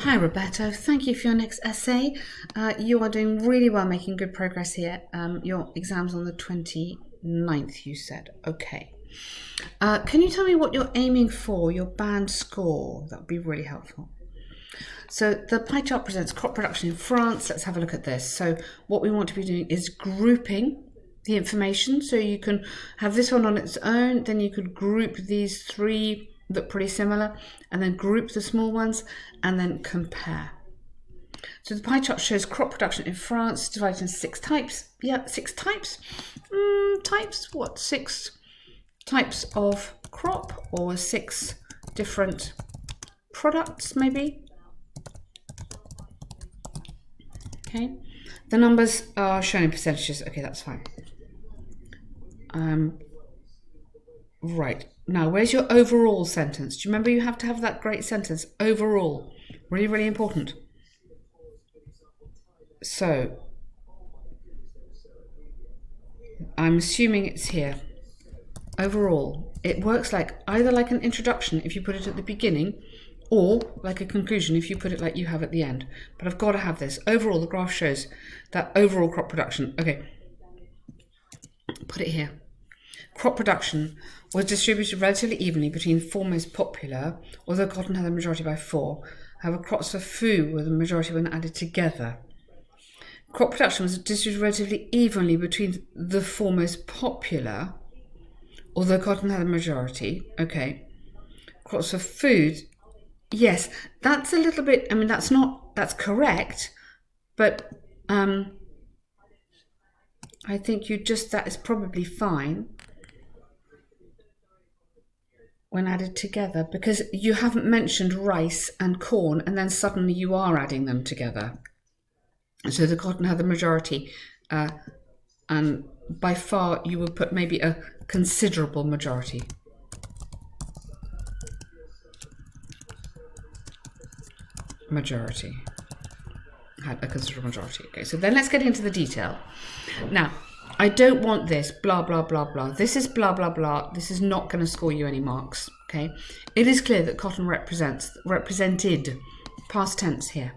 Hi Roberto, thank you for your next essay. You are doing really well, making good progress here. Your exam's on the 29th, you said. Okay. Can you tell me what you're aiming for, your band score? That would be really helpful. So the pie chart presents crop production in France. Let's have a look at this. So what we want to be doing is grouping the information. So you can have this one on its own, then you could group these three that pretty similar, and then group the small ones, and then compare. So the pie chart shows crop production in France divided into 6 types. Yeah, 6 types. Types? What? 6 types of crop, or 6 different products, maybe? Okay. The numbers are shown in percentages. Okay, that's fine. Right. Now, where's your overall sentence? Do you remember you have to have that great sentence? Overall. Really, really important. So, I'm assuming it's here. Overall. It works like either like an introduction if you put it at the beginning, or like a conclusion if you put it like you have at the end. But I've got to have this. Overall, the graph shows that overall crop production. Okay. Put it here. Crop production was distributed relatively evenly between the 4 most popular, although cotton had the majority by 4. However, crops for food were the majority when added together. Crop production was distributed relatively evenly between the 4 most popular, although cotton had a majority. Okay. Crops for food, yes, that's a little bit, I mean, that's correct, but I think that is probably fine when added together, because you haven't mentioned rice and corn, and then suddenly you are adding them together. So the cotton had the majority, and by far you would put maybe a considerable majority. Had a considerable majority. Okay, so then let's get into the detail. Now, I don't want this blah blah blah blah. This is blah blah blah. This is not going to score you any marks. Okay, it is clear that cotton represented past tense here,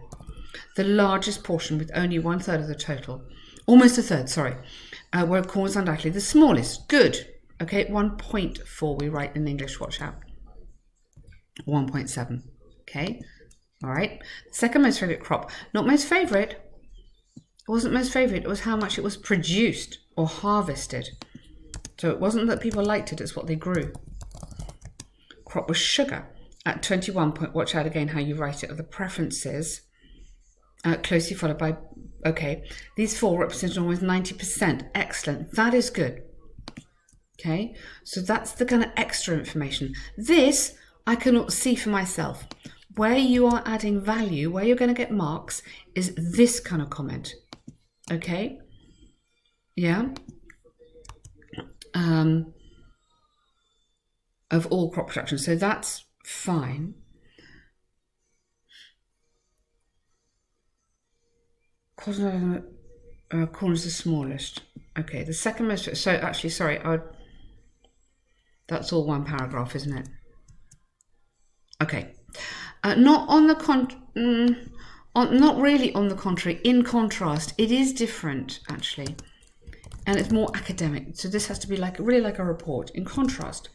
the largest portion with only 1/3 of the total, almost a third. Sorry, where corn was undoubtedly the smallest. Good. Okay, 1.4 we write in English. Watch out. 1.7. Okay. All right. Second most favorite crop. Not most favorite. It wasn't most favorite. It was how much it was produced or harvested. So it wasn't that people liked it. It's what they grew. Crop was sugar at 21 point. Watch out again how you write it. Of the preferences. Closely followed by. Okay. These 4 represented almost 90%. Excellent. That is good. Okay. So that's the kind of extra information. This I cannot see for myself. Where you are adding value, where you're going to get marks, is this kind of comment. Okay? Yeah? Of all crop production. So that's fine. Corn is the smallest. Okay, the second most... So actually, sorry, that's all one paragraph, isn't it? Okay. Not really on the contrary. In contrast, it is different actually, and it's more academic. So this has to be really like a report. In contrast,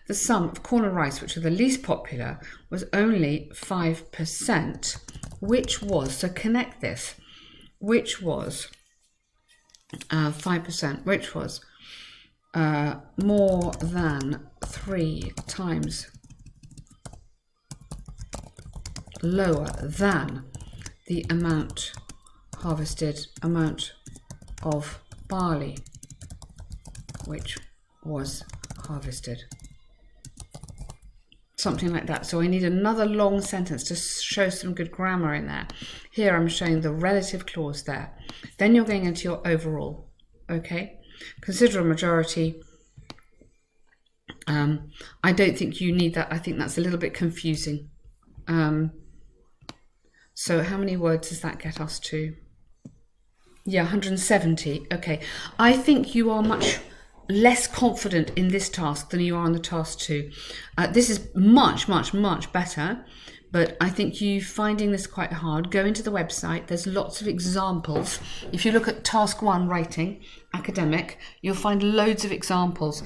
the sum of corn and rice, which are the least popular, was only 5%, which was, so connect this, which was 5%, which was more than 3 times lower than the harvested amount of barley which was harvested. Something like that. So I need another long sentence to show some good grammar in there. Here I'm showing the relative clause there. Then you're going into your overall. Okay? Consider a majority. I don't think you need that. I think that's a little bit confusing. So how many words does that get us to? Yeah, 170. Okay. I think you are much less confident in this task than you are on the task 2. This is much, much, much better, but I think you finding this quite hard. Go into the website. There's lots of examples. If you look at task 1, writing, academic, you'll find loads of examples.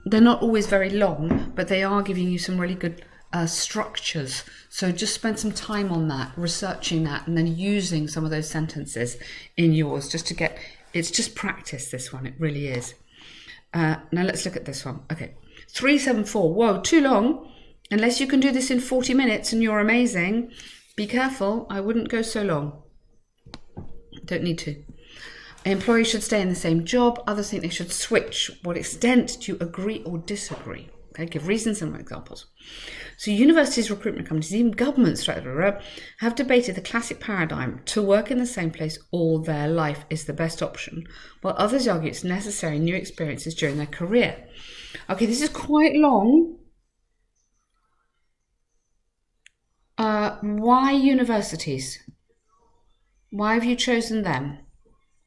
They're not always very long, but they are giving you some really good structures. So just spend some time on that, researching that, and then using some of those sentences in yours just to get, it's just practice, this one, it really is. Now let's look at this one. Okay, 374, whoa, too long. Unless you can do this in 40 minutes and you're amazing, be careful, I wouldn't go so long. Don't need to. Employees should stay in the same job, others think they should switch. What extent do you agree or disagree? Okay, give reasons and examples. So universities, recruitment companies, even governments have debated the classic paradigm to work in the same place all their life is the best option, while others argue it's necessary new experiences during their career. Okay, this is quite long. Why universities? Why have you chosen them?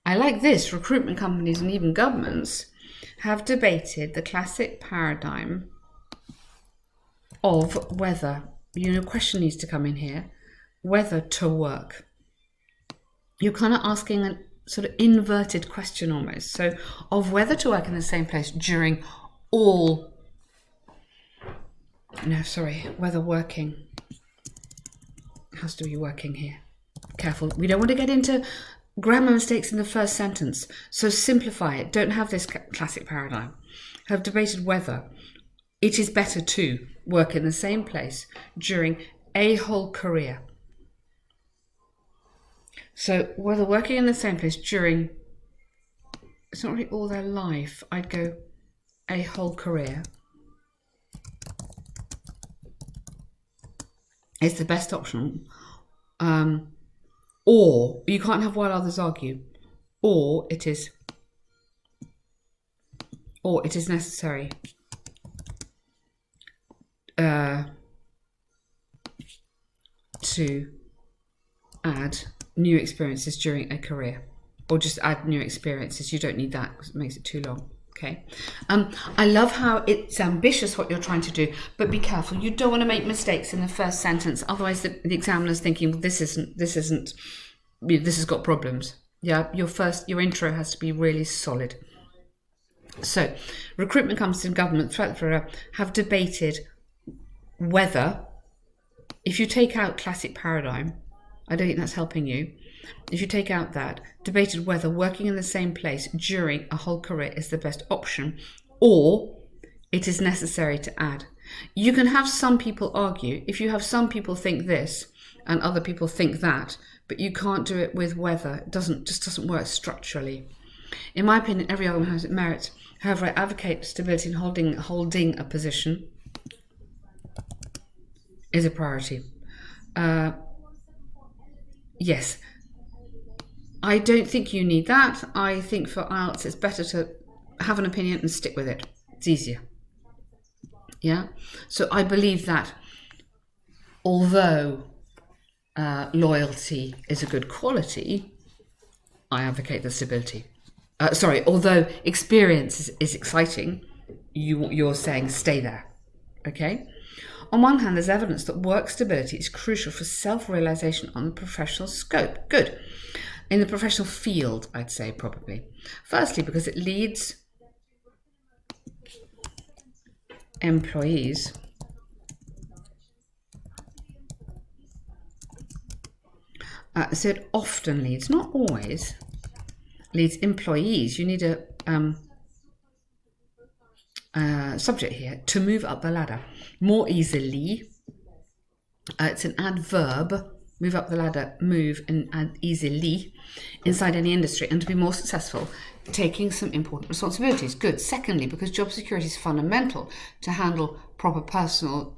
I like this. Recruitment companies and even governments have debated the classic paradigm of whether, question needs to come in here, whether to work. You're kind of asking a sort of inverted question almost. So of whether to work in the same place during all, whether working has to be working here. Careful, we don't want to get into grammar mistakes in the first sentence. So simplify it. Don't have this classic paradigm. Have debated whether it is better to work in the same place during a whole career. So whether working in the same place during, it's not really all their life, I'd go a whole career, is the best option. Or you can't have while others argue, or it is necessary to add new experiences during a career, or just add new experiences. You don't need that because it makes it too long. Okay. I love how it's ambitious what you're trying to do, but be careful. You don't want to make mistakes in the first sentence. Otherwise the examiner's thinking, well, this has got problems. Yeah. Your intro has to be really solid. So recruitment companies and government have debated whether, if you take out classic paradigm, I don't think that's helping you. If you take out that, debated whether working in the same place during a whole career is the best option, or it is necessary to add. You can have some people argue. If you have some people think this and other people think that, but you can't do it with whether. It just doesn't work structurally. In my opinion, every argument has its merits. However, I advocate stability in holding a position is a priority. Yes. I don't think you need that. I think for IELTS it's better to have an opinion and stick with it. It's easier. Yeah? So I believe that although loyalty is a good quality, I advocate the stability. Although experience is exciting, you're saying stay there. Okay? On one hand, there's evidence that work stability is crucial for self-realization on the professional scope. Good. In the professional field, I'd say probably. Firstly, because it leads employees so it often leads, not always, leads employees. You need a subject here, to move up the ladder more easily. It's an adverb. Move up the ladder, move and add easily inside any industry, and to be more successful, taking some important responsibilities. Good. Secondly, because job security is fundamental to handle proper personal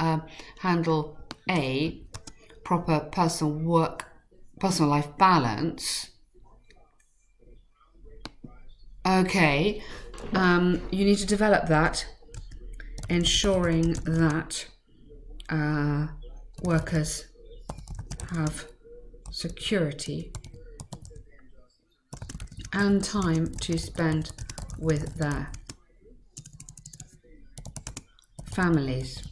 life balance. Okay, you need to develop that, ensuring that workers have security and time to spend with their families.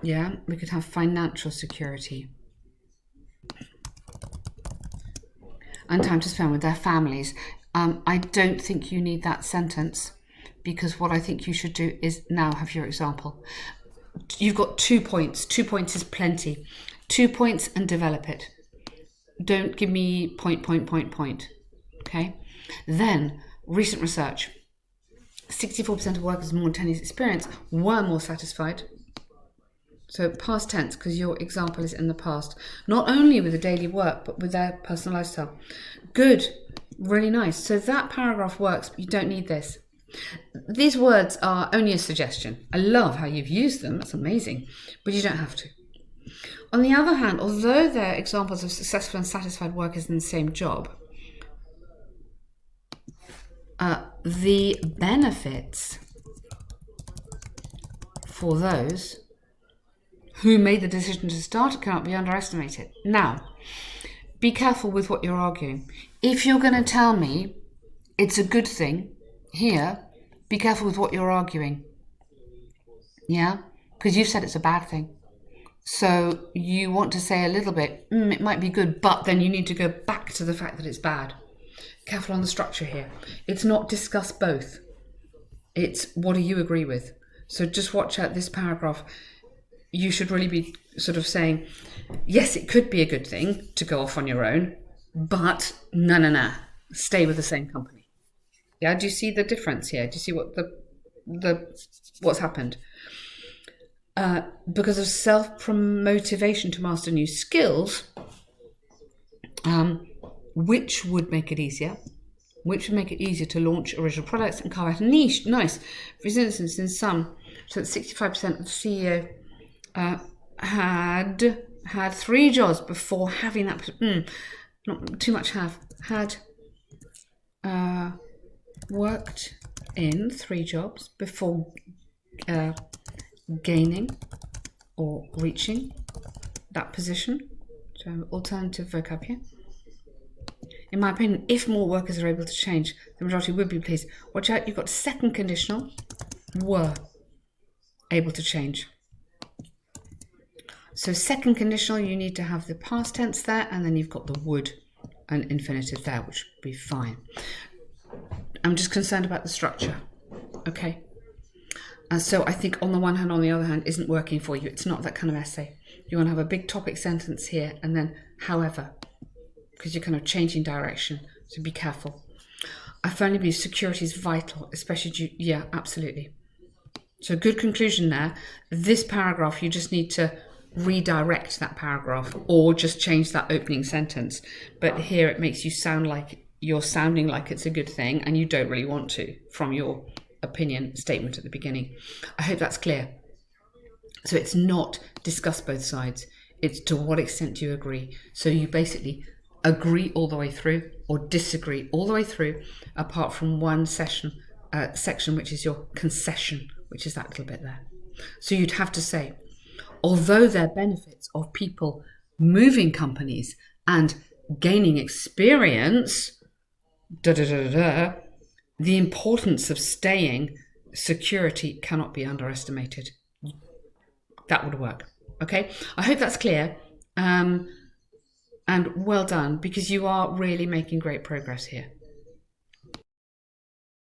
Yeah, we could have financial security and time to spend with their families. I don't think you need that sentence, because what I think you should do is now have your example. You've got 2 points. 2 points is plenty. 2 points and develop it. Don't give me point. Okay? Then, recent research. 64% of workers with more than 10 years experience were more satisfied. So past tense, because your example is in the past. Not only with the daily work, but with their personal lifestyle. Good. Really nice. So that paragraph works, but you don't need this. These words are only a suggestion. I love how you've used them. That's amazing. But you don't have to. On the other hand, although they're examples of successful and satisfied workers in the same job, the benefits for those who made the decision to start cannot be underestimated. Now, be careful with what you're arguing. If you're going to tell me it's a good thing here, be careful with what you're arguing. Yeah? Because you've said it's a bad thing. So you want to say a little bit, it might be good, but then you need to go back to the fact that it's bad. Careful on the structure here. It's not discuss both. It's what do you agree with? So just watch out this paragraph. You should really be sort of saying, yes, it could be a good thing to go off on your own, but no, stay with the same company. Yeah, do you see the difference here? Do you see what what's happened? Because of self-motivation to master new skills, which would make it easier to launch original products and carve out a niche. Nice. For instance, in some, so that 65% of the CEO had 3 jobs before having that. Not too much have had worked in 3 jobs before gaining or reaching that position. So alternative vocab here. In my opinion, if more workers are able to change, the majority would be pleased. Watch out, you've got second conditional, were able to change. So second conditional, you need to have the past tense there, and then you've got the would and infinitive there, which would be fine. I'm just concerned about the structure. Okay. So I think on the one hand, on the other hand, isn't working for you. It's not that kind of essay. You want to have a big topic sentence here, and then however, because you're kind of changing direction. So be careful. I firmly believe security is vital, especially yeah, absolutely. So good conclusion there. This paragraph, you just need to redirect that paragraph or just change that opening sentence. But here it makes you sound like you're sounding like it's a good thing, and you don't really want to from your opinion statement at the beginning. I hope that's clear. So it's not discuss both sides. It's to what extent do you agree. So you basically agree all the way through or disagree all the way through, apart from one section which is your concession, which is that little bit there. So you'd have to say, although there are benefits of people moving companies and gaining experience, the importance of staying security cannot be underestimated. That would work. Okay, I hope that's clear. And well done, because you are really making great progress here.